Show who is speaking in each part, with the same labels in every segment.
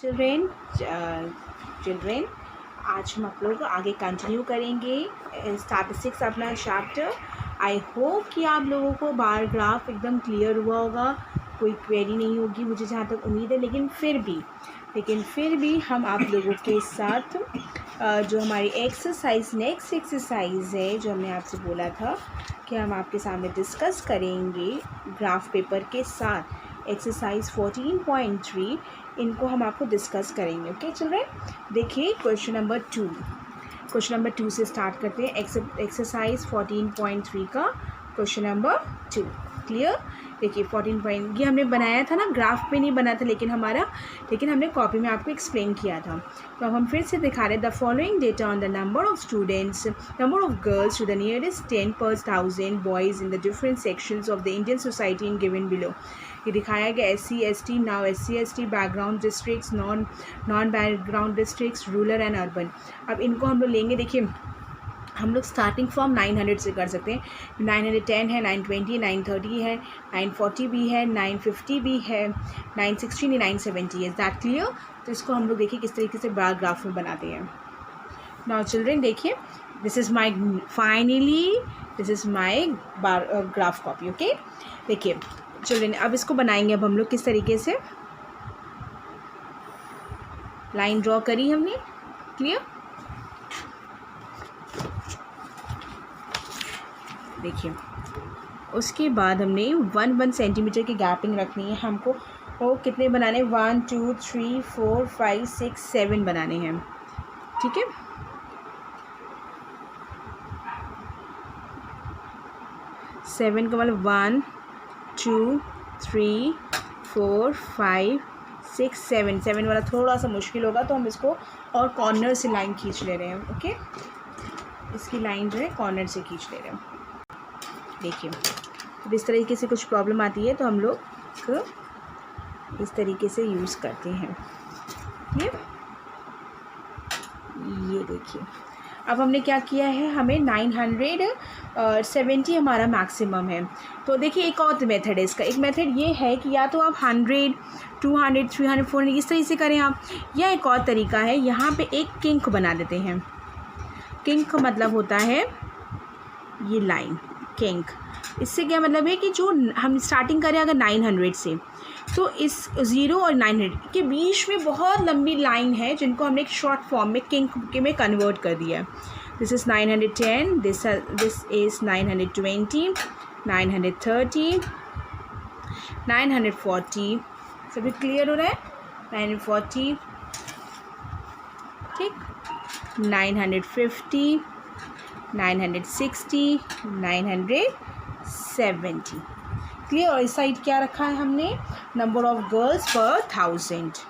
Speaker 1: Children children आज हम आप लोगों को आगे कंटिन्यू करेंगे स्टैटिस्टिक्स अपना चैप्टर। आई होप कि आप लोगों को बार ग्राफ एकदम क्लियर हुआ होगा, कोई क्वेरी नहीं होगी मुझे जहाँ तक उम्मीद है। लेकिन फिर भी हम आप लोगों के साथ जो हमारी एक्सरसाइज नेक्स्ट एक्सरसाइज है, जो हमने आपसे बोला था कि हम आपके सामने डिस्कस करेंगे ग्राफ पेपर के साथ, एक्सरसाइज 14.3 इनको हम आपको डिस्कस करेंगे। ओके चिल्ड्रेन, देखिए क्वेश्चन नंबर 2 से स्टार्ट करते हैं। एक्सरसाइज 14.3 का क्वेश्चन नंबर 2 क्लियर। देखिए 14 ये हमने बनाया था ना, ग्राफ पे नहीं बना था लेकिन हमने कॉपी में आपको एक्सप्लेन किया था। तो अब हम फिर से दिखा रहे हैं। The following data on the number of girls to the nearest 10 per 1000 boys in the different sections of the Indian society in given below. ये दिखाया गया SC/ST, now SC/ST background districts, non background districts, rural and urban. अब इनको हम लोग लेंगे। देखिए हम लोग स्टार्टिंग फ्रॉम 900 से कर सकते हैं। 910 है, 920, 930 है, 940 भी है, 950 भी है, 960 970 है। Is that clear? तो इसको हम लोग देखिए किस तरीके से बार ग्राफ में बनाते हैं। नाउ चिल्ड्रेन देखिए, this is my bar graph copy. Okay देखिए चिल्ड्रेन, अब इसको बनाएंगे। अब हम लोग किस तरीके से लाइन ड्रॉ करी हमने, क्लियर। देखिए उसके बाद हमने 1 सेंटीमीटर की गैपिंग रखनी है हमको। वो कितने बनाने हैं? 1 2 3 4 5 6 7 बनाने हैं, ठीक है। सेवन का मतलब 1 2 3 4 5 6 7 वाला थोड़ा सा मुश्किल होगा, तो हम इसको और कॉर्नर से लाइन खींच ले रहे हैं। ओके, इसकी लाइन जो है कॉर्नर से खींच ले रहे हैं। देखिए अब इस तरीके से कुछ प्रॉब्लम आती है तो हम लोग इस तरीके से यूज़ करते हैं। ये देखिए अब हमने क्या किया है, हमें 970 हमारा मैक्सिमम है। तो देखिए एक और मेथड है इसका। एक मेथड ये है कि या तो आप 100 200 300 400 इस तरीके से करें आप, या एक और तरीका है, यहाँ पे एक किंक बना देते हैं। किंक मतलब होता है ये लाइन, किंक। इससे क्या मतलब है कि जो हम स्टार्टिंग करें अगर 900 से, तो इस 0 और 900 के बीच में बहुत लंबी लाइन है जिनको हमने एक शॉर्ट फॉर्म में किंक में कन्वर्ट कर दिया है। This is 910, this is 920, 930, 940। सभी क्लियर हो रहा है? 940, ठीक, 950, 960, 970 क्लियर। और इस साइड क्या रखा है हमने? नंबर ऑफ गर्ल्स पर 1000।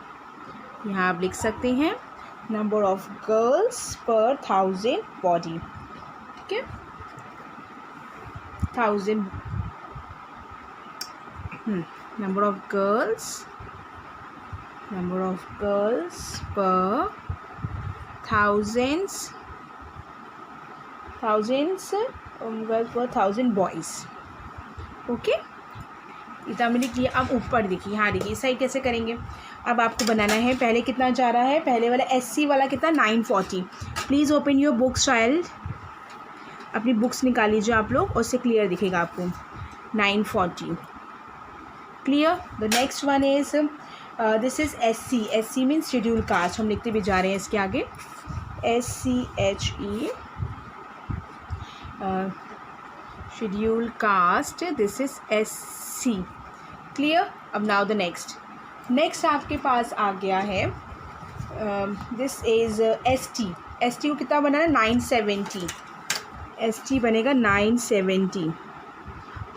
Speaker 1: यहाँ आप लिख सकते हैं नंबर ऑफ गर्ल्स पर 1000 बॉडी, ठीक है। 1000 नंबर ऑफ गर्ल्स पर thousands गर्ल्स पर 1000 बॉयज़। ओके, इतना मैंने किया। अब ऊपर देखिए, हाँ देखिए इस साइड कैसे करेंगे। अब आपको बनाना है, पहले कितना जा रहा है, पहले वाला SC वाला कितना 940। Please open your books child, अपनी बुक्स निकाल लीजिए आप लोग, उससे क्लियर दिखेगा आपको 940 clear. The next one is this is SC means schedule caste. हम लिखते भी जा रहे हैं इसके आगे SCHE schedule caste, this is SC clear. अब नाउ द नेक्स्ट आपके पास आ गया है दिस इज़ ST को कितना बनाना है? 970। ST बनेगा 970।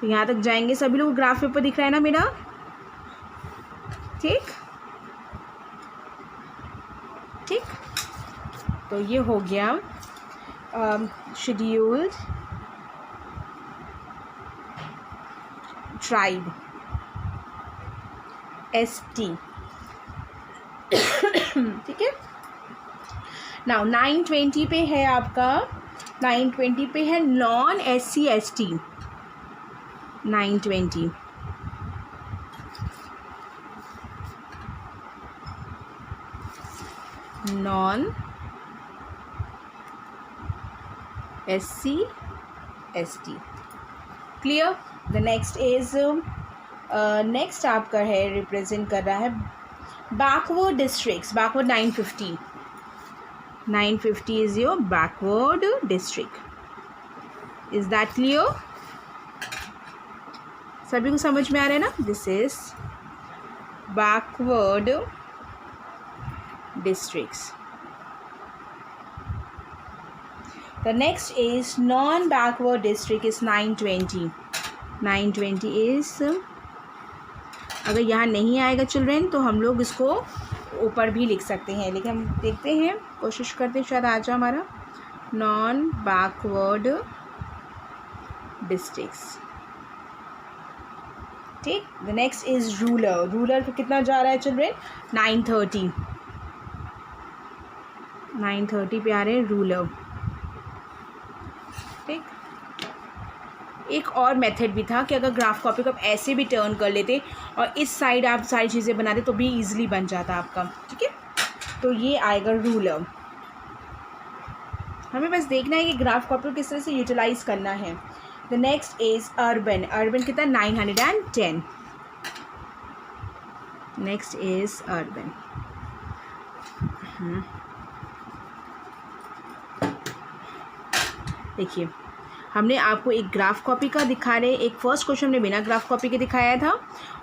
Speaker 1: तो यहाँ तक जाएंगे सभी लोग। ग्राफ पेपर दिख रहा है ना मेरा, ठीक। तो ये हो गया शेड्यूल्ड ट्राइब ST, ठीक है। नाउ 920 पे है आपका, 920 पे है non SC/ST 920। Non SC ST। Clear. The next is next आपका है रिप्रेजेंट कर रहा है backward districts. Backward 950 is your backward district. Is that clear? सभी को समझ में आ रहा है ना? This is backward districts. The next is non-backward district is 920. 920 is, अगर यहाँ नहीं आएगा चिल्ड्रेन तो हम लोग इसको ऊपर भी लिख सकते हैं, लेकिन हम देखते हैं, कोशिश करते हैं शायद आ जाए हमारा नॉन बैकवर्ड डिस्ट्रिक्ट्स। ठीक। The next is rural. Rural पे कितना जा रहा है चिल्ड्रेन? 930 पे आ रहे हैं रूरल। ठीक। एक और मेथड भी था कि अगर ग्राफ कॉपी को आप ऐसे भी टर्न कर लेते और इस साइड आप सारी चीज़ें बनाते तो भी इजीली बन जाता आपका। ठीक है, तो ये आएगा रूलर। हमें बस देखना है कि ग्राफ कॉपी को किस तरह से यूटिलाइज करना है। The next is urban. Urban कितना? 910। Next is urban. देखिए, हमने आपको एक ग्राफ कॉपी का दिखा रहे, एक फर्स्ट क्वेश्चन हमने बिना ग्राफ कॉपी के दिखाया था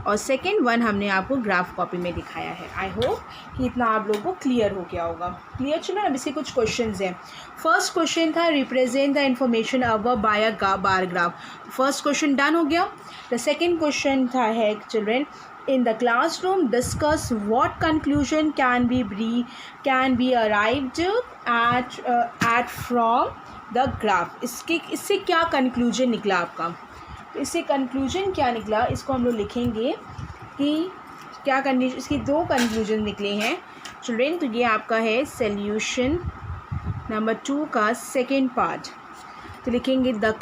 Speaker 1: और सेकंड वन हमने आपको ग्राफ कॉपी में दिखाया है। आई होप कि इतना आप लोगों को क्लियर हो गया होगा। क्लियर चलो, अब इसके कुछ क्वेश्चंस हैं। फर्स्ट क्वेश्चन था represent the information above by a bar graph. First question done हो गया। द सेकेंड क्वेश्चन था है children, in the classroom discuss what conclusion can be arrived at from the graph। इससे क्या conclusion निकला आपका? तो इससे कंक्लूजन क्या निकला, इसको हम लोग लिखेंगे कि क्या कंडीशन, इसकी दो कंक्लूजन निकले हैं चिल्ड्रेन। तो ये आपका है सॉल्यूशन नंबर 2 का सेकेंड पार्ट। तो लिखेंगे द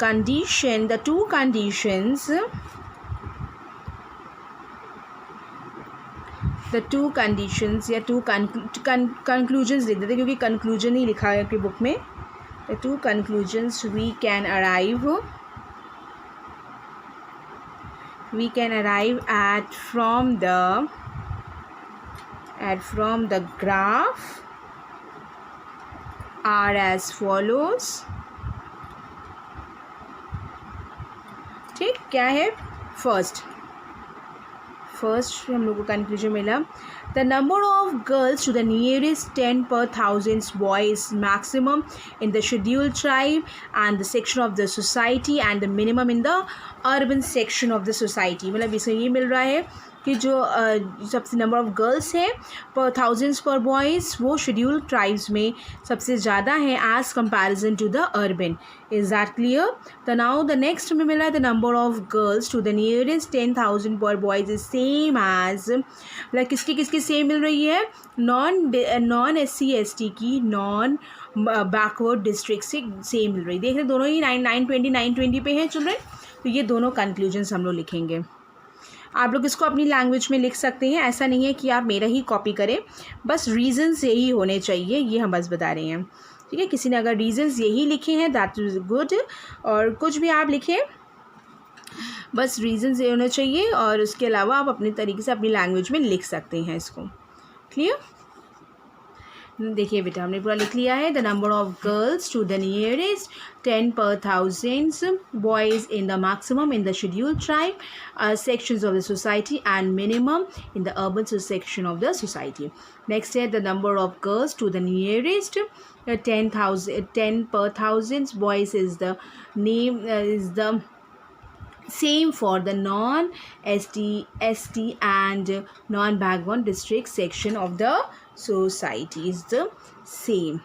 Speaker 1: टू कंडीशंस या टू कंक्लूजन्स लिख देते क्योंकि कंक्लूजन ही लिखा है आपकी बुक में। The two conclusions we can arrive at from the graph are as follows। ठीक, क्या है? फर्स्ट हम लोगों को कंक्लूजन मिला, the number of girls to the nearest 10 per 1000 boys maximum in the scheduled tribe and the section of the society and the minimum in the urban section of the society। मतलब इसमें ये मिल रहा है कि जो सबसे number of girls है पर 1000 पर बॉयज़ वो शेड्यूल्ड ट्राइब्स में सबसे ज़्यादा है as comparison to the urban. Is that clear? तो नाउ द नेक्स्ट में मिला the number of girls to the nearest 10,000 per boys is same as, मतलब किसकी सेम मिल रही है? नॉन SC ST की नॉन बैकवर्ड डिस्ट्रिक्ट से सेम मिल रही। देख रहे दोनों ही 920 पे हैं चिल्ड्रन। तो ये दोनों कंक्लूजन्स हम लोग लिखेंगे। आप लोग इसको अपनी लैंग्वेज में लिख सकते हैं, ऐसा नहीं है कि आप मेरा ही कॉपी करें, बस रीजंस यही होने चाहिए, ये हम बस बता रहे हैं। ठीक है, किसी ने अगर रीजंस यही लिखे हैं दैट इज़ गुड, और कुछ भी आप लिखें बस रीजंस ये होने चाहिए, और उसके अलावा आप अपने तरीके से अपनी लैंग्वेज में लिख सकते हैं इसको। क्लियर? देखिए बेटा, हमने पूरा लिख लिया है। The number of girls to the nearest 10 per 1000 boys in the maximum in the scheduled tribe sections of the society and minimum in the urban section of the society। Next है the number of girls to the nearest 10 per 1000 boys is the same for the non-ST and non-background district section of the society is the same।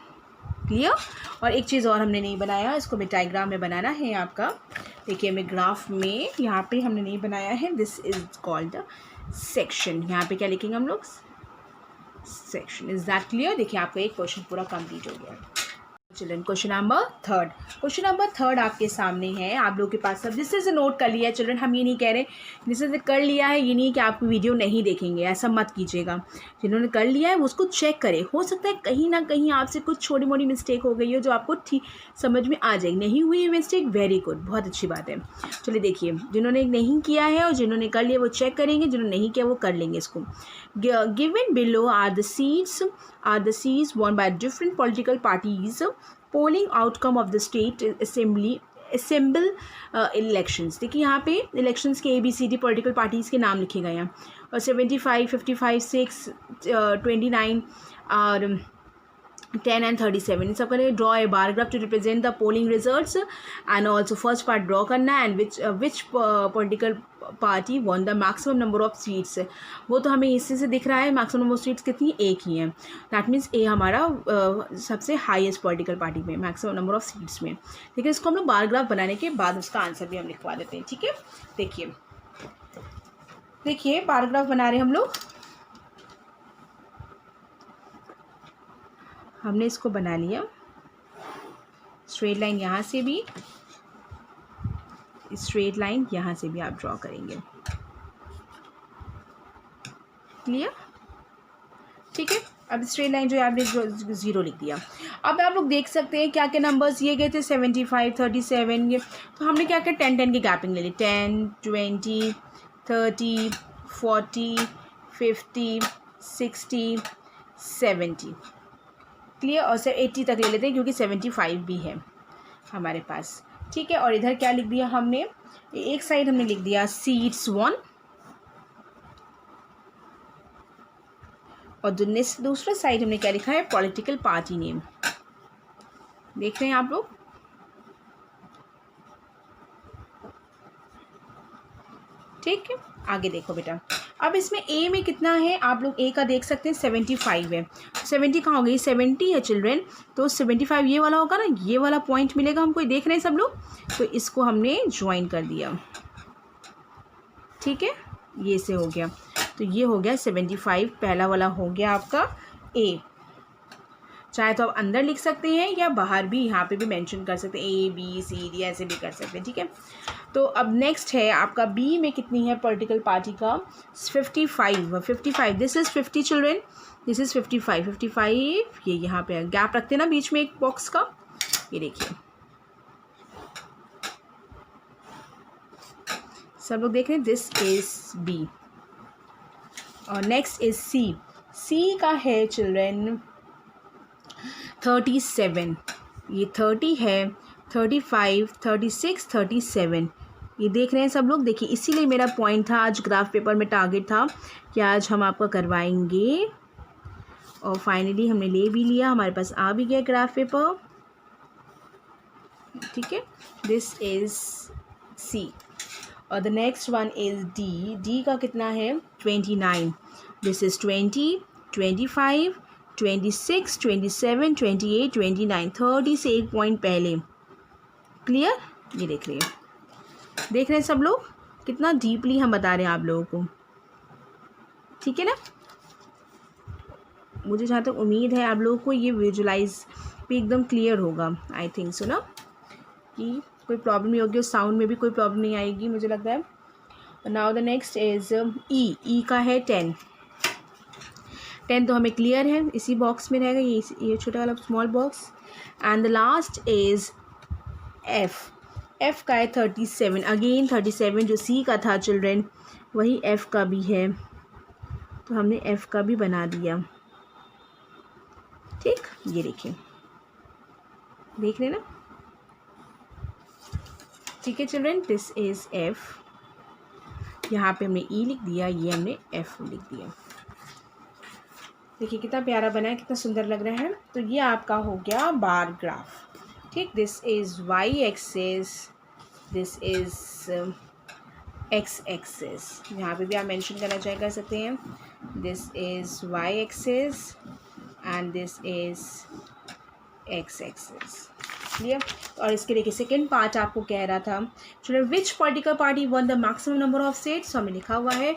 Speaker 1: Clear? और एक चीज़ और हमने नहीं बनाया, इसको मैं diagram में बनाना है आपका। देखिए हमें ग्राफ में यहाँ पे हमने नहीं बनाया है, this is called the section. यहाँ पे क्या लिखेंगे हम लोग? सेक्शन। Is that clear? देखिए आपका एक क्वेश्चन पूरा कंप्लीट हो गया। चिल्ड्रन क्वेश्चन नंबर थर्ड आपके सामने है, आप लोगों के पास सब दिस इज नोट कर लिया है चिल्ड्रन। हम ये नहीं कह रहे दिस इज कर लिया है, ये नहीं कि आप वीडियो नहीं देखेंगे, ऐसा मत कीजिएगा। जिन्होंने कर लिया है वो उसको चेक करें, हो सकता है कहीं ना कहीं आपसे कुछ छोटी मोटी मिस्टेक हो गई हो जो आपको ठीक समझ में आ जाएगी। नहीं हुई है मिस्टेक, वेरी गुड, बहुत अच्छी बात है। चलिए देखिए, जिन्होंने नहीं किया है और जिन्होंने कर लिया वो चेक करेंगे, जिन्होंने नहीं किया वो कर लेंगे इसको। Given below are the seats won by different political parties polling outcome of the state assemble elections। देखिए यहाँ पे इलेक्शंस के ABCD पॉलिटिकल पार्टीज़ के नाम लिखे गए हैं और 75, 55, 6, 29 और 10 and 37 इन सब करें। Draw a bar graph to represent the polling results and also first part draw करना and which political party won the maximum number of seats. वो तो हमें इससे से दिख रहा है मैक्सिमम नंबर ऑफ सीट्स कितनी, एक ही है। दैट मीन्स ए हमारा सबसे हाईएस्ट पॉलिटिकल पार्टी में मैक्सिमम नंबर ऑफ सीट्स में। ठीक है, इसको हम लोग बार ग्राफ बनाने के बाद उसका आंसर भी हम लिखवा देते हैं। ठीक है, देखिए बार ग्राफ बना रहे हम लोग। हमने इसको बना लिया, स्ट्रेट लाइन यहाँ से भी, स्ट्रेट लाइन यहाँ से भी आप ड्रॉ करेंगे। क्लियर? ठीक है, अब स्ट्रेट लाइन जो है आपने 0 लिख दिया। अब आप लोग देख सकते हैं क्या क्या नंबर्स ये गए थे 75, 37 ये, तो हमने क्या किया 10 10 की गैपिंग ले ली। 10, 20, 30, 40, 50, 60, 70। क्लियर? और सर 80 तक ले लेते हैं क्योंकि 75 भी है हमारे पास। ठीक है, और इधर क्या लिख दिया हमने, एक साइड हमने लिख दिया सीट्स 1 और दूसरा साइड हमने क्या लिखा है, पॉलिटिकल पार्टी नेम। देख रहे हैं आप लोग? ठीक है, आगे देखो बेटा। अब इसमें ए में कितना है, आप लोग ए का देख सकते हैं 75 है। 70 कहाँ हो गई, 70 है चिल्ड्रेन, तो 75 ये वाला होगा ना, ये वाला पॉइंट मिलेगा हमको। देख रहे हैं सब लोग, तो इसको हमने ज्वाइन कर दिया। ठीक है, ये से हो गया, तो ये हो गया 75, पहला वाला हो गया आपका ए। चाहे तो आप अंदर लिख सकते हैं या बाहर भी, यहाँ पे भी मेंशन कर सकते हैं, ABCD ऐसे भी कर सकते हैं। ठीक है, तो अब नेक्स्ट है आपका बी में कितनी है पॉलिटिकल पार्टी का, 55। This is 50 children, this is 55। ये यहाँ पे गैप रखते हैं ना बीच में एक बॉक्स का, ये देखिए सब लोग देख रहे हैं। दिस इज बी और नेक्स्ट इज सी का है चिल्ड्रेन 37, ये 30 है, 35, 36, 37 ये देख रहे हैं सब लोग। देखिए इसीलिए मेरा पॉइंट था, आज ग्राफ पेपर में टारगेट था कि आज हम आपका करवाएंगे और फाइनली हमने ले भी लिया, हमारे पास आ भी गया ग्राफ पेपर। ठीक है, दिस इज सी और the next one is D का कितना है 29, दिस इज 20, 25, 26, 27, 28, 29, 30 से एक पॉइंट पहले। क्लियर? ये देख रहे हैं सब लोग, कितना डीपली हम बता रहे हैं आप लोगों को। ठीक है ना, मुझे जहाँ तक उम्मीद है आप लोगों को ये विजुलाइज भी एकदम क्लियर होगा। आई थिंक सो ना, कि कोई प्रॉब्लम नहीं होगी, साउंड में भी कोई प्रॉब्लम नहीं आएगी मुझे लगता है। नाउ द नेक्स्ट इज ई का है 10 तो हमें क्लियर है, इसी बॉक्स में रहेगा ये छोटा वाला small box. And the last is F का है 37, अगेन 37 जो सी का था चिल्ड्रेन वही एफ का भी है, तो हमने एफ का भी बना दिया। ठीक, ये देखिए, देख रहे ना। ठीक है चिल्ड्रेन, दिस इज एफ, यहाँ पे हमने ई लिख दिया, ये हमने एफ लिख दिया। देखिए कितना प्यारा बना है, कितना सुंदर लग रहा है। तो ये आपका हो गया बार ग्राफ। ठीक, this is Y axis, this is X axis, यहाँ पे भी आप मेंशन करना चाहे कर सकते हैं। This is Y axis and this is X axis. Clear? और इसके देखिए सेकेंड पार्ट आपको कह रहा था children which political party won the maximum number of seats, तो हमें लिखा हुआ है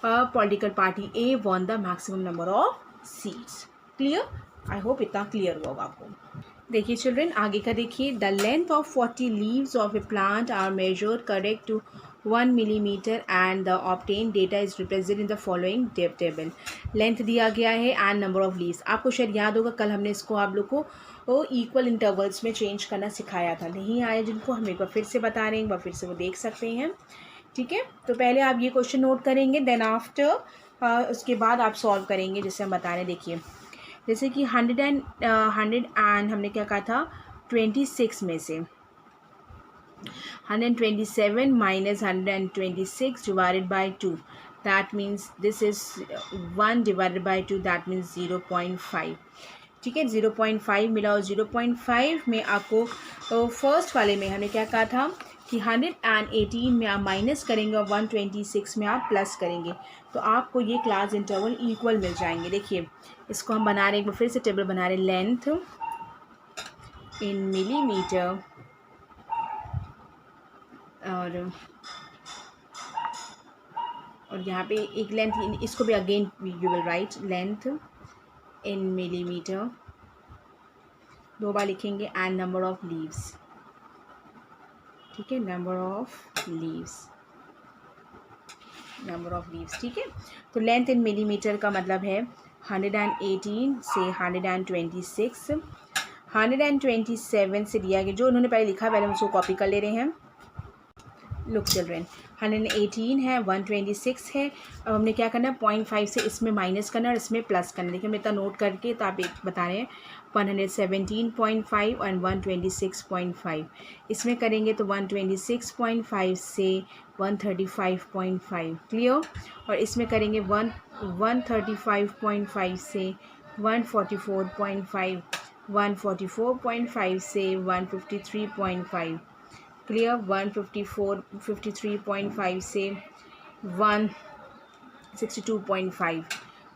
Speaker 1: political party A won the maximum number of seats. Clear? I hope इतना क्लियर हुआ होगा आपको। देखिए चिल्ड्रन, आगे का देखिए, the length of 40 leaves of a plant are measured correct to 1 millimetre and the obtain data is represent in the following table. Length दिया गया है एंड नंबर ऑफ लीव्स। आपको शायद याद होगा कल हमने इसको आप लोग को इक्वल इंटरवल्स में चेंज करना सिखाया था। नहीं आया जिनको, हम एक बार फिर से बता रहे हैं, एक बार फिर से वो देख सकते हैं। ठीक है, तो पहले आप ये क्वेश्चन नोट करेंगे, देन आफ्टर उसके बाद आप सॉल्व करेंगे जैसे हम बता रहे हैं। देखिए जैसे कि 100 एंड हमने क्या कहा था 26 में से 127 minus 126 divided by 2, that means this is 1 divided by 2, that means 0.5। ठीक है, 0.5 मिला और 0.5 में आपको फर्स्ट वाले में हमने क्या कहा था कि 118 में आप माइनस करेंगे और 126 में आप प्लस करेंगे, तो आपको ये क्लास इंटरवल इक्वल मिल जाएंगे। देखिए इसको हम बना रहे हैं, एक बार फिर से टेबल बना रहे हैं। लेंथ इन मिलीमीटर और यहाँ पे एक लेंथ, इसको भी again you will write length in millimetre, दो बार लिखेंगे, एंड नंबर ऑफ लीव्स। ठीक है, नंबर ऑफ लीव्स, ठीक है। तो लेंथ इन मिलीमीटर का मतलब है 118 से 126, 127 से दिया गया, जो उन्होंने पहले लिखा पहले हम उसको कॉपी कर ले रहे हैं। लुक चिल्ड्रेन, 118 है, 126 है। अब हमने क्या करना है 0.5 से इसमें माइनस करना और इसमें प्लस करना। देखिए मैं इतना नोट करके तो आप एक बता रहे हैं 117.5 और 126.5 इसमें करेंगे तो 126.5 से 135.5 क्लियर, और इसमें करेंगे 135.5 से 144.5, 144.5 से 153.5 क्लियर, 53.5 से 162.5,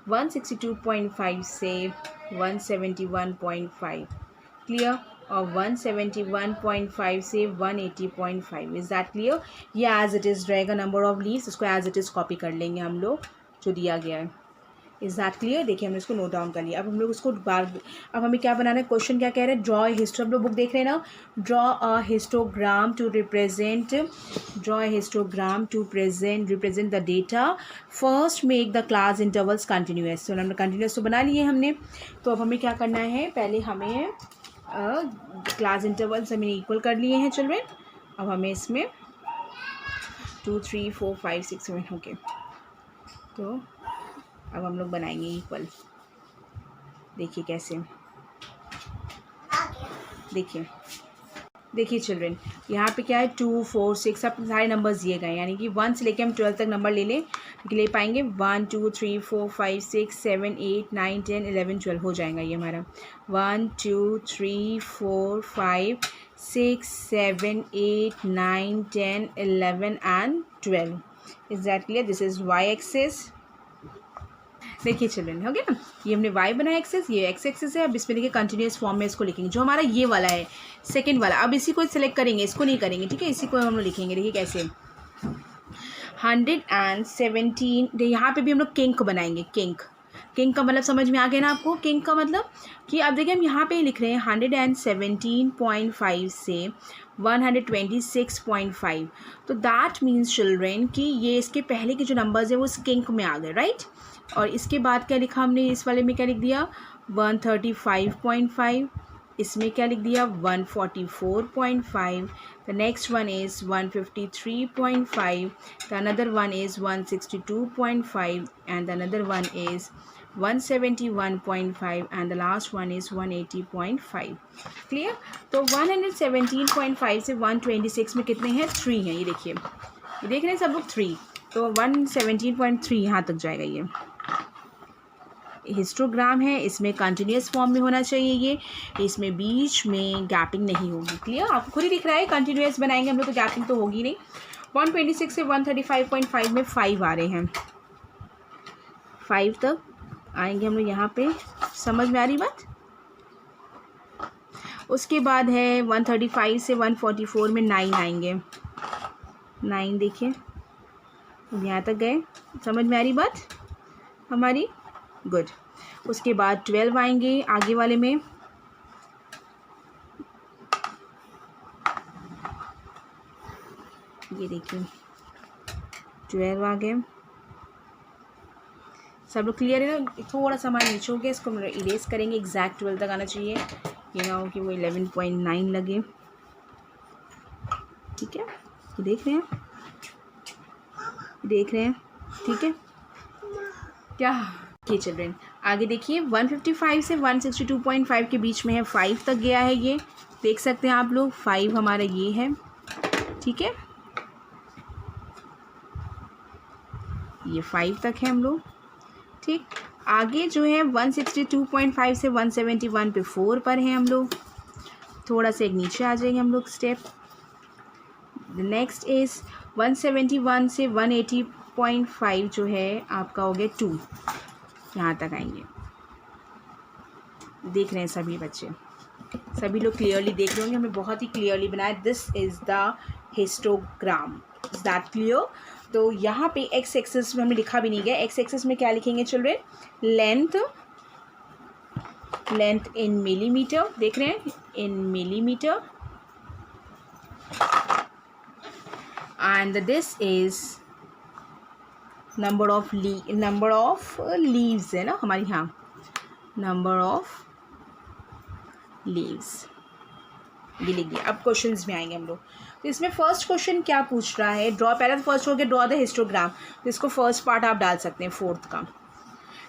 Speaker 1: 162.5 से 171.5 क्लियर, और 171.5 से 180.5। Is that clear? ये एज इट इज़ रहेगा नंबर ऑफ लीव्स, इसको एज इट इज़ कॉपी कर लेंगे हम लोग जो दिया गया है। Is that clear? देखिए हमने इसको नोट डाउन कर लिया। अब हम लोग उसको अब हमें क्या बनाना है, क्वेश्चन क्या कह रहे हैं, ड्रॉ ए हिस्टो, हम लोग बुक देख रहे हैं ना, draw a histogram to represent represent the data, first make the class intervals continuous. तो हमने कंटिन्यूअस तो बना लिए हमने, तो अब हमें क्या करना है, पहले हमें क्लास इंटरवल्स हमने इक्वल कर लिए हैं चिल्ड्रेन। अब हमें इसमें 2 3 4 5 6 7 ओके, तो अब हम लोग बनाएंगे इक्वल। देखिए कैसे, देखिए चिल्ड्रेन, यहाँ पे क्या है 2 4 6 सब सारे नंबर्स दिए गए, यानी कि 1 से लेके हम 12 तक नंबर ले पाएंगे। 1 2 3 4 5 6 7 8 9 10 11 12 हो जाएगा ये हमारा। 1 2 3 4 5 6 7 8 9 10 11 and 12। Is that clear? This is Y axis. देखिए चिल्ड्रन, हो गया ना, ये हमने y बनाया एक्सेस, ये x एक्सेस है। अब इसमें देखिए कंटिन्यूस फॉर्म में इसको लिखेंगे, जो हमारा ये वाला है सेकंड वाला। अब इसी को सिलेक्ट करेंगे, इसको नहीं करेंगे, ठीक है, इसी को हम लोग लिखेंगे। देखिए कैसे 117, यहाँ पे भी हम लोग किंक बनाएंगे। किंक का मतलब समझ में आ गया ना आपको? किंक का मतलब कि अब देखिए हम यहाँ पे लिख रहे हैं 117.5 से 126.5, तो दैट मीन्स चिल्ड्रेन कि ये इसके पहले के जो नंबर्स है वो इस किंक में आ गए, राइट। और इसके बाद क्या लिखा हमने, इस वाले में क्या लिख दिया 135.5, इसमें क्या लिख दिया 144.5, the next one is 153.5, the another one is 162.5 and the another one is 171.5 and the last one is 180.5 clear. तो 117.5 से 126 में कितने हैं, 3 हैं। ये देखिए, ये देख रहे हैं सब लोग 3, तो 117.3 यहाँ तक जाएगा। ये हिस्टोग्राम है, इसमें कंटिन्यूस फॉर्म में होना चाहिए ये, इसमें बीच में गैपिंग नहीं होगी। क्लियर, आपको खुद ही दिख रहा है, कंटिन्यूस बनाएंगे हम लोग तो गैपिंग तो होगी नहीं। 126 से 135.5 में 5 आ रहे हैं, 5 तक आएंगे हम लोग यहाँ पे, समझ में आ रही बात। उसके बाद है 135 से 144 में 9 आएंगे, 9 देखिए यहाँ तक गए, समझ में आ रही बात हमारी, गुड। उसके बाद 12 आएंगे आगे वाले में, ये देखिए 12 आ गए। सब लोग क्लियर है ना? थोड़ा सा हमारा नीचे हो गया, इसको हम इरेज करेंगे, एग्जैक्ट 12 तक आना चाहिए, ये ना हो कि वो 11.9 लगे। ठीक है, ये देख रहे हैं, देख रहे हैं, ठीक है क्या? ये चिल्ड्रेन आगे देखिए 155 से 162.5 के बीच में है, 5 तक गया है, ये देख सकते हैं आप लोग, 5 हमारा ये है। ठीक है, ये 5 तक है हम लोग। ठीक, आगे जो है 162.5 से 171 पे 4 पर है हम लोग, थोड़ा सा एक नीचे आ जाएंगे हम लोग स्टेप। नेक्स्ट इज 171 से 180.5 जो है आपका हो गया 2, यहाँ तक आएंगे। देख रहे हैं सभी बच्चे, सभी लोग क्लियरली देख रहे होंगे, हमने बहुत ही क्लियरली बनाया। This is the histogram, is that clear? तो यहाँ पे एक्स एक्सिस में हमें लिखा भी नहीं गया, एक्स एक्सिस में क्या लिखेंगे children? Length, length in millimetre, देख रहे हैं, इन millimetre, and this is number of leaves है ना हमारी, हाँ, नंबर ऑफ लीव्स, ये लिख दिया। अब क्वेश्चंस में आएंगे हम लोग। तो इसमें फर्स्ट क्वेश्चन क्या पूछ रहा है? ड्रॉ, पहला तो फर्स्ट हो गया ड्रॉ द हिस्टोग्राम, तो इसको फर्स्ट पार्ट आप डाल सकते हैं, 4th का।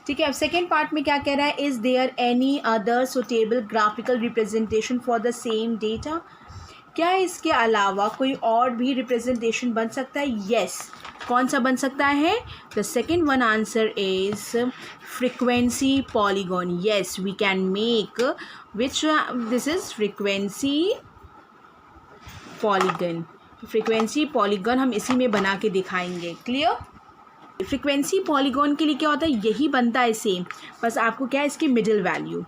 Speaker 1: ठीक है, अब सेकेंड पार्ट में क्या कह रहा है? Is there any other suitable graphical representation for the same data? क्या इसके अलावा कोई और भी रिप्रेजेंटेशन बन सकता है? येस। कौन सा बन सकता है? The second one answer is frequency polygon. Yes, we can make which, this is frequency polygon. Frequency polygon हम इसी में बना के दिखाएंगे। क्लियर? फ्रीक्वेंसी पॉलीगॉन के लिए क्या होता है? यही बनता है सेम, बस आपको क्या है, इसकी मिडिल वैल्यू,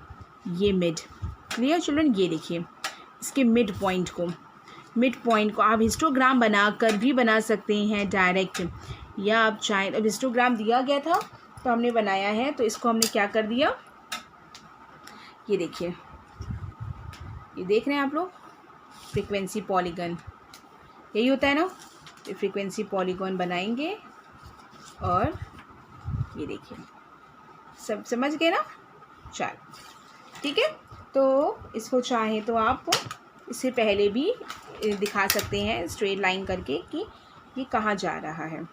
Speaker 1: ये मिड। Clear children? ये देखिए इसके मिड पॉइंट को आप हिस्टोग्राम बनाकर भी बना सकते हैं डायरेक्ट, या आप चाहें, अब हिस्टोग्राम दिया गया था तो हमने बनाया है, तो इसको हमने क्या कर दिया, ये देखिए, ये देख रहे हैं आप लोग, फ्रीक्वेंसी पॉलीगन यही होता है ना। फ्रीक्वेंसी पॉलीगन बनाएंगे और ये देखिए, सब समझ गए ना? चलो ठीक है, तो इसको चाहे तो आप इससे पहले भी दिखा सकते हैं स्ट्रेट लाइन करके कि ये कहाँ जा रहा है।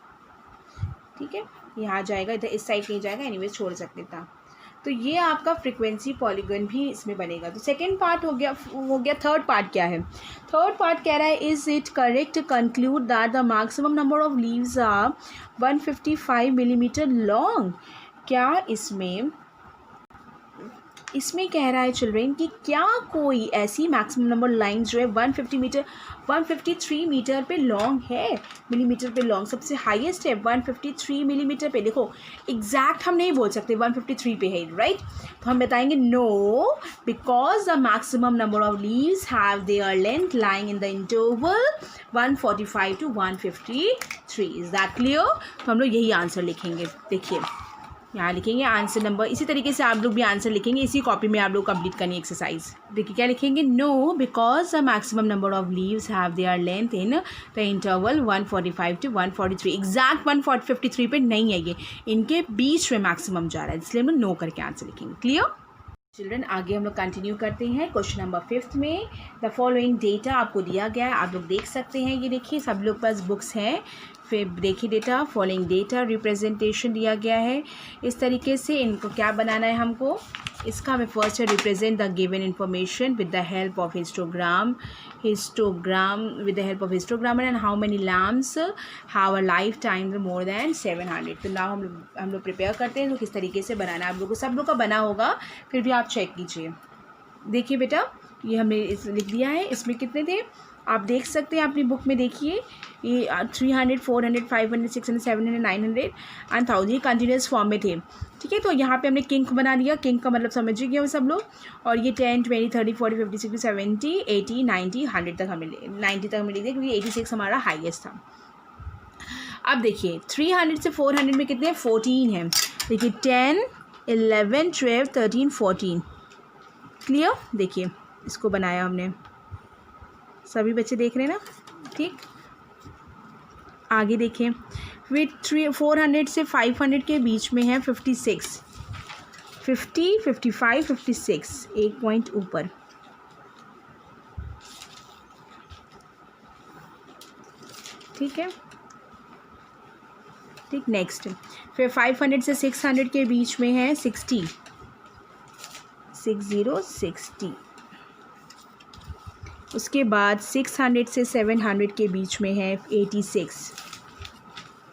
Speaker 1: ठीक है, यहाँ जाएगा, इधर इस साइड नहीं जाएगा, एनीवेज छोड़ सकते था। तो ये आपका फ्रीक्वेंसी पॉलीगन भी इसमें बनेगा। तो सेकेंड पार्ट हो गया। थर्ड पार्ट क्या है? थर्ड पार्ट कह रहा है is it correct conclude that the maximum number of leaves are 155 millimetre long? क्या इसमें कह रहा है चिल्ड्रेन कि क्या कोई ऐसी मैक्सिमम नंबर लाइन्स जो है 153 मीटर पे लॉन्ग है, मिलीमीटर पे लॉन्ग, सबसे हाईएस्ट है 153 मिलीमीटर पे। देखो एग्जैक्ट हम नहीं बोल सकते 153 पे है, राइट? तो हम बताएंगे no, because the maximum number of leaves have their length lying in the interval 145 to 153। Is that clear? तो हम लोग यही आंसर लिखेंगे। देखिए यहाँ लिखेंगे आंसर नंबर, इसी तरीके से आप लोग भी आंसर लिखेंगे, इसी कॉपी में आप लोग कंप्लीट करनी एक्सरसाइज। देखिए क्या लिखेंगे? No, because the maximum number of leaves have their length in the interval 145 to 143। Exact 153 पे नहीं है, ये इनके बीच में मैक्सिमम जा रहा है, इसलिए हम लोग नो करके आंसर लिखेंगे। Clear children? आगे हम लोग कंटिन्यू करते हैं क्वेश्चन नंबर 5 में। द फॉलोइंग डेटा आपको दिया गया है, आप लोग देख सकते हैं, ये देखिए सब लोग पास बुक्स हैं। फिर देखिए डेटा, फॉलोइंग डेटा रिप्रेजेंटेशन दिया गया है इस तरीके से। इनको क्या बनाना है हमको? इसका हमें फर्स्ट है represent the given information with the help of histogram with the help of histogram and how many lamps have a lifetime more than 700। तो नाउ हम लोग प्रिपेयर करते हैं तो किस तरीके से बनाना है। आप लोग को सब लोग का बना होगा, फिर भी आप चेक कीजिए। देखिए बेटा, ये हमने लिख दिया है, इसमें कितने थे आप देख सकते हैं अपनी बुक में। देखिए ये 300, 400, 500, 600, 700, 900 एंड 1000 कंटिन्यूस फॉर्म में थे। ठीक है, तो यहाँ पे हमने किंक बना दिया। किंक का मतलब समझ गए सब लोग। और ये 10, 20, 30, 40, 50, 60, 70, 80, 90, 100 तक हमें 90 तक हमें लिख दिया, क्योंकि 86 हमारा हाईएस्ट था। अब देखिए 300 से 400 में कितने? 14 हैं। देखिए 10, 11, 12, 13, 14। क्लियर? देखिए इसको बनाया हमने, सभी बच्चे देख रहे हैं ना? ठीक, आगे देखें, विथ 400 से 500 के बीच में है 56, 50, 55, 56, एक पॉइंट ऊपर। ठीक है, ठीक। नेक्स्ट फिर 500 से 600 के बीच में है 60, 60, 60। उसके बाद 600 से 700 के बीच में है 86,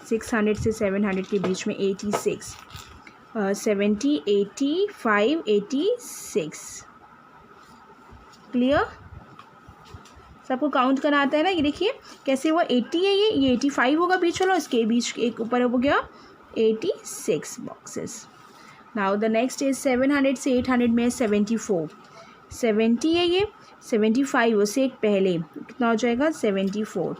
Speaker 1: 600 से 700 के बीच में 86, 70, 85, 86। क्लियर? सबको काउंट करना आता है ना? ये देखिए कैसे हुआ, 80 है ये 85 होगा बीच वाला, इसके बीच एक ऊपर हो गया 86 boxes. Now the next is 700 से 800 में 74, 70 है ये, 75 उससे एक पहले कितना हो जाएगा 74।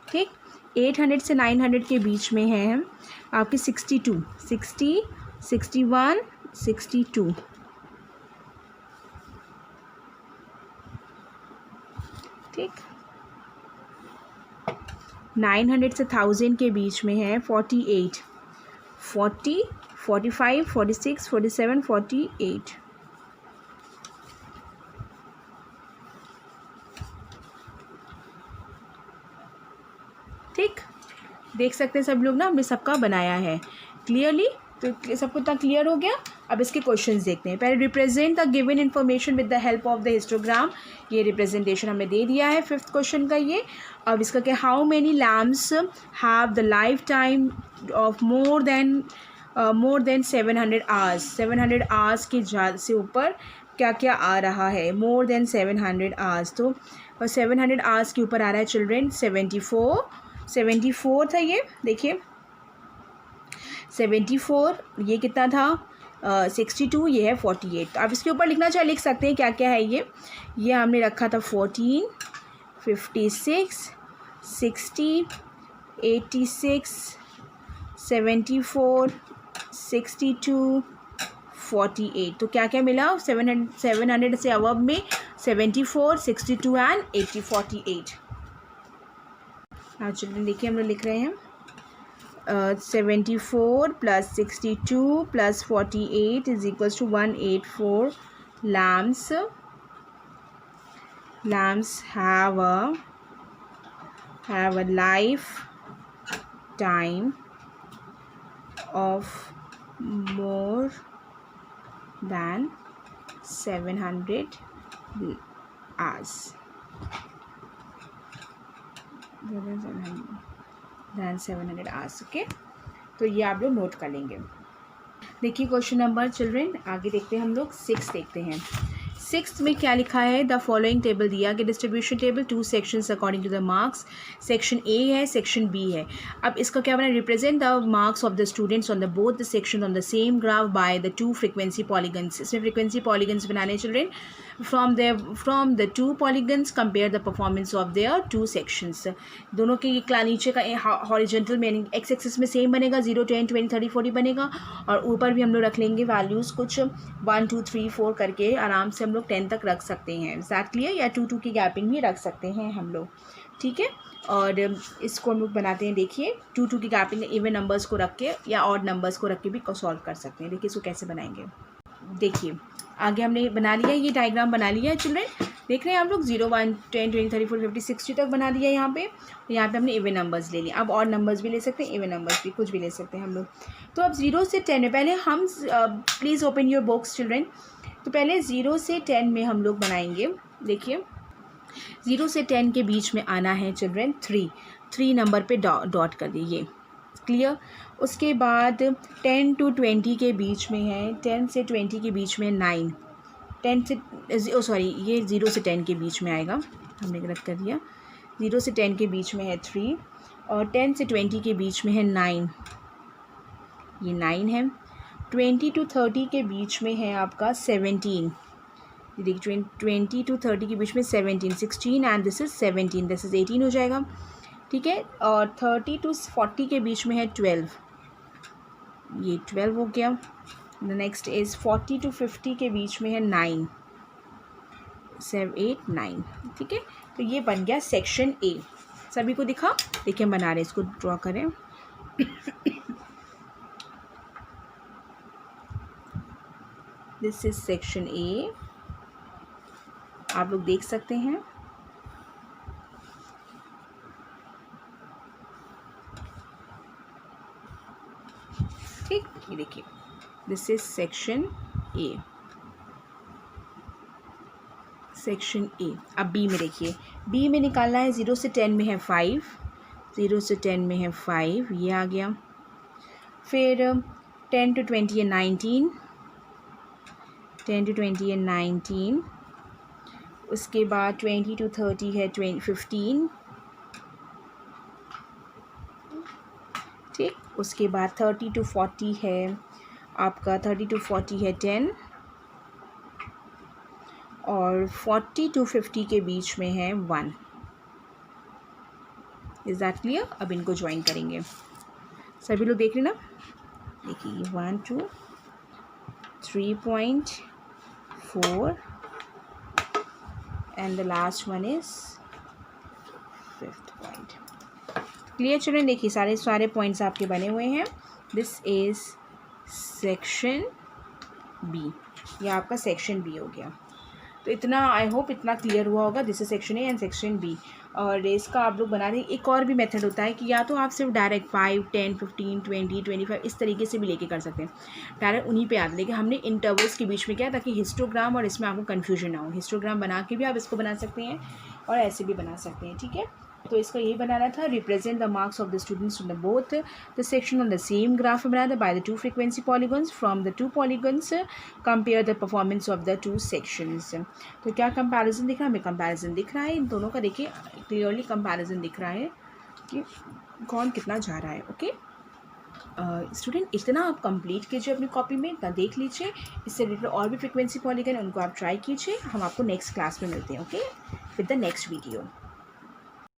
Speaker 1: ठीक। 800 से 900 के बीच में है आपके 62, 60, 61, 62। ठीक। 900 से 1000 के बीच में है 48, 40, 45, 46, 47, 48। ठीक, देख सकते हैं सब लोग ना, हमने सबका बनाया है क्लियरली। तो सबको इतना क्लियर हो गया। अब इसके क्वेश्चंस देखते हैं। पहले represent the given information with the help of the histogram, ये रिप्रेजेंटेशन हमने दे दिया है 5th क्वेश्चन का ये। अब इसका क्या, how many lamps have the life time of more than 700 hours, 700 hours के से ऊपर क्या क्या आ रहा है, मोर देन 700 आवर्स। तो 700 आवर्स के ऊपर आ रहा है चिल्ड्रेन 74, 74 था ये, देखिए 74, ये कितना था 62, ये है 48। तो आप इसके ऊपर लिखना चाहे लिख सकते हैं क्या क्या है ये हमने रखा था 14, 56, 60, 86, 74, 62, 48। तो क्या क्या मिला 700 से अबव में 74, 62 एंड 80, 48। हाँ चिल्ड्रन देखिए हम लोग लिख रहे हैं 74 plus 62 plus 48 is equals to 184 lamps have a life time of more than 700 hours, than 700 hours। Okay, तो ये आप लोग नोट कर लेंगे। देखिए क्वेश्चन नंबर चिल्ड्रेन, आगे देखते हैं हम लोग 6 देखते हैं। 6 में क्या लिखा है, द फॉलोइंग टेबल दिया कि distribution table 2 sections according to the marks, section A है सेक्शन बी है। अब इसका क्या बना, represent the marks of the students on the both the section on the same graph by the 2 frequency polygons. इसमें frequency polygons बनाने children, from the 2 polygons compare the performance of their 2 sections. दोनों के नीचे का horizontal में x axis में same बनेगा, 0, 10, 20, 30, 40 बनेगा, और ऊपर भी हम लोग रख लेंगे वैल्यूज़ कुछ 1, 2, 3, 4 करके आराम से हम लोग 10 तक रख सकते हैं एग्जैक्टली, या 2, 2 की गैपिंग भी रख सकते हैं हम लोग। ठीक है, और इसको हम लोग बनाते हैं। देखिए 2, 2 की गैपिंग इवन नंबर्स को रख के या ऑड नंबर्स को रख के भी सॉल्व कर सकते हैं। देखिए इसको कैसे बनाएंगे, देखिए आगे हमने बना लिया, ये डायग्राम बना लिया है चिल्ड्रेन। देख रहे हैं हम लोग 0, 1, 10, 20, 30, 40, 50, 60 तक बना दिया यहाँ पे। यहाँ पे हमने इवन नंबर्स ले लिए, अब और नंबर्स भी ले सकते हैं, इवन नंबर्स भी कुछ भी ले सकते हैं हम लोग। तो अब 0 से 10 में पहले हम please open your books children. तो पहले 0 से 10 में हम लोग बनाएंगे। देखिए 0 से 10 के बीच में आना है चिल्ड्रेन 3 नंबर पे डॉट कर दीजिए, क्लियर। उसके बाद 10 to 20 के बीच में है, 10 से 20 के बीच में 9, 10 से सॉरी ये 0 से 10 के बीच में आएगा, हमने गलत कर दिया। 0 से 10 के बीच में है 3, और 10 से 20 के बीच में है 9, ये 9 है। 20 to 30 के बीच में है आपका 17, देखिए 20 to 30 के बीच में 17, 16 and this is 17, this is 18 हो जाएगा। ठीक है, और 30 to 40 के बीच में है 12, ये 12 हो गया। नेक्स्ट इज़ 40 to 50 के बीच में है 9, 7 8 9। ठीक है, तो ये बन गया सेक्शन ए। सभी को दिखा? देखिए हम बना रहे हैं, इसको ड्रॉ करें। दिस इज सेक्शन ए, आप लोग देख सकते हैं। ठीक, ये देखिए this is section A, section A. अब बी में देखिए, बी में निकालना है 0 से 10 में है 5, 0 से 10 में है 5, ये आ गया। फिर 10 to 20 है 19, 10 to 20 है 19। उसके बाद 20 to 30 है 15। ठीक, उसके बाद 30 to 40 है आपका, 30 to 40 है 10, और 40 to 50 के बीच में है 1। Is that clear? अब इनको ज्वाइन करेंगे। सभी लोग देख रहे ना? देखिए 1 2 3.4 and the last one is 5th point. Clear children? देखिए सारे पॉइंट्स आपके बने हुए हैं। दिस इज सेक्शन बी, ये आपका सेक्शन बी हो गया। तो इतना, आई होप इतना क्लियर हुआ होगा। This is section A and section B. और इसका आप लोग बना दें। एक और भी मेथड होता है कि या तो आप सिर्फ डायरेक्ट 5 10 15 20 25 इस तरीके से भी लेके कर सकते हैं, डायरेक्ट उन्हीं पे याद। लेकिन हमने इंटरवल्स के बीच में क्या है, ताकि हिस्टोग्राम और इसमें आपको कन्फ्यूजन ना हो। हिस्टोग्राम बना के भी आप इसको बना सकते हैं और ऐसे भी बना सकते हैं। ठीक है, तो इसका यही बनाना था, represent the marks of the students in the both the section on the same graph बनाना था by the 2 frequency polygons. From the 2 polygons compare the performance of the 2 sections. तो क्या कंपैरिजन दिख रहा है? हमें कंपैरिजन दिख रहा है इन दोनों का। देखिए क्लियरली कंपैरिजन दिख रहा है कि कौन कितना जा रहा है। ओके स्टूडेंट, इतना आप कंप्लीट कीजिए अपनी कॉपी में, इतना देख लीजिए। इससे रिलेटेड और भी फ्रीक्वेंसी पॉलीगॉन उनको आप ट्राई कीजिए। हम आपको नेक्स्ट क्लास में मिलते हैं, okay, with the next video.